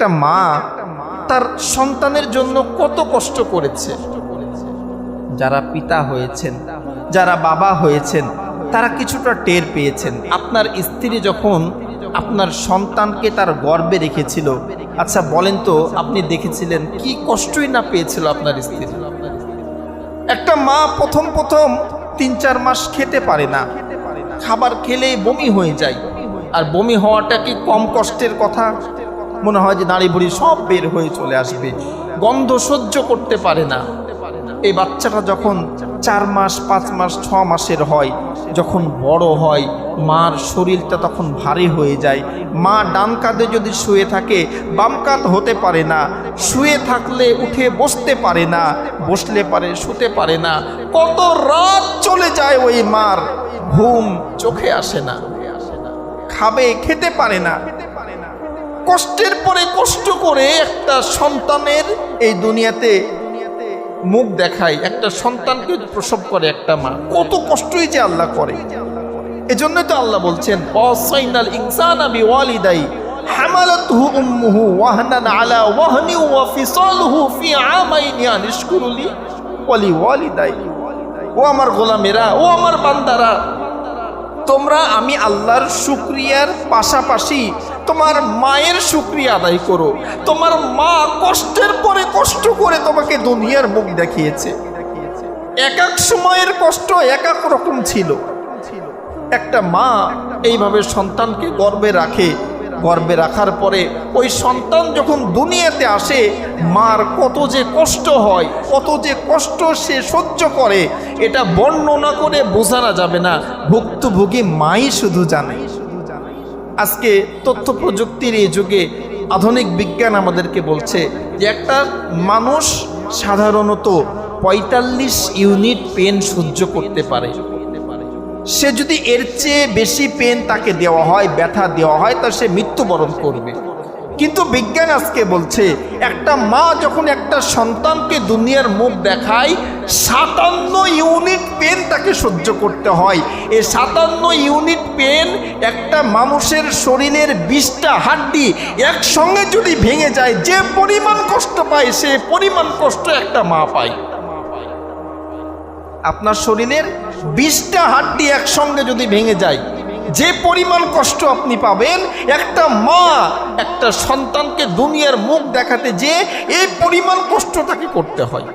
একটা মা তার সন্তানের জন্য কত কষ্ট করেছে। যারা পিতা হয়েছেন, যারা বাবা হয়েছেন, তারা কিছুটা টের পেয়েছেন। আপনার স্ত্রী যখন আপনার সন্তানকে তার গর্ভে রেখেছিল, আচ্ছা বলেন তো আপনি দেখেছিলেন কি কষ্টই না পেয়েছিল আপনার স্ত্রী। একটা মা প্রথম 3-4 মাস খেতে পারে না, খাবার খেলেই বমি হয়ে যায়। আর বমি হওয়াটা কি কম কষ্টের কথা? মনে হয় যে নাড়ি ভুড়ি সব বের হয়ে চলে আসবে, গন্ধ সহ্য করতে পারে না। এই বাচ্চাটা যখন 4 মাস, 5 মাস, 6 মাসের হয়, যখন বড় হয়, মার শরীরটা তখন ভারী হয়ে যায়। মা ডান কাঁধে যদি শুয়ে থাকে, বাম কাঁধ হতে পারে না, শুয়ে থাকলে উঠে বসতে পারে না, বসলে পারে শুতে পারে না। কত রাত চলে যায় ওই মার, ঘুম চোখে আসে না, খাবে খেতে পারে না। কষ্টের পরে কষ্ট করে একটা সন্তানের এই দুনিয়াতে মুখ দেখায়, একটা সন্তানকে প্রসব করে একটা মা। কত কষ্টই যে আল্লাহ করে। এজন্য তো আল্লাহ বলছেন, ওয়াসাইনাল ইনসানা বিওয়ালিদাই হামালাতহু উম্মুহু ওয়াহনান আলা ওয়াহনি ওয়া ফিসালুহু ফি আমাইনি আন ইশকুরুলি ওয়া লিওয়ালিদাই। ও আমার গোলামেরা, ও আমার বান্দারা, তোমরা আমি আল্লাহর শুকরিয়ার পাশাপাশি তোমার মায়ের শুকরিয়া আদায় করো। তোমার মা কষ্টের পরে কষ্ট করে তোমাকে দুনিয়ার মুখ দেখিয়েছে। এক এক সময়ের কষ্ট এক এক রকম ছিল। একটা মা এইভাবে সন্তানকে গর্ভে রাখে, গর্ভে রাখার পরে ওই সন্তান যখন দুনিয়াতে আসে, মার কত যে কষ্ট হয়, কত যে কষ্ট সে সহ্য করে, এটা বর্ণনা করে বোঝানো যাবে না। ভুক্তভোগী মাই শুধু জানে। আজকে তথ্য প্রযুক্তির এই যুগে আধুনিক বিজ্ঞান আমাদেরকে বলছে যে একটা মানুষ সাধারণত 45 ইউনিট পেন সহ্য করতে পারে। সে যদি এর চেয়ে বেশি পেন তাকে দেওয়া হয়, ব্যথা দেওয়া হয়, তা সে মৃত্যুবরণ করবে। কিন্তু বিজ্ঞান আজকে বলছে একটা মা যখন একটা সন্তানকে দুনিয়ার মুখ দেখায়, 57 ইউনিট পেন তাকে সহ্য করতে হয়। এই 57 ইউনিট পেন একটা মানুষের শরীরের 20টা হাড্ডি একসঙ্গে যদি ভেঙে যায়, যে পরিমাণ কষ্ট পায় সে পরিমাণ কষ্ট একটা মা পায়। আপনার শরীরের 20টা হাড্ডি একসঙ্গে যদি ভেঙে যায়, যে পরিমাণ কষ্ট আপনি পাবেন, একটা মা একটা সন্তানকে দুনিয়ার মুখ দেখাতে যে এই পরিমাণ কষ্ট তাকে করতে হয়।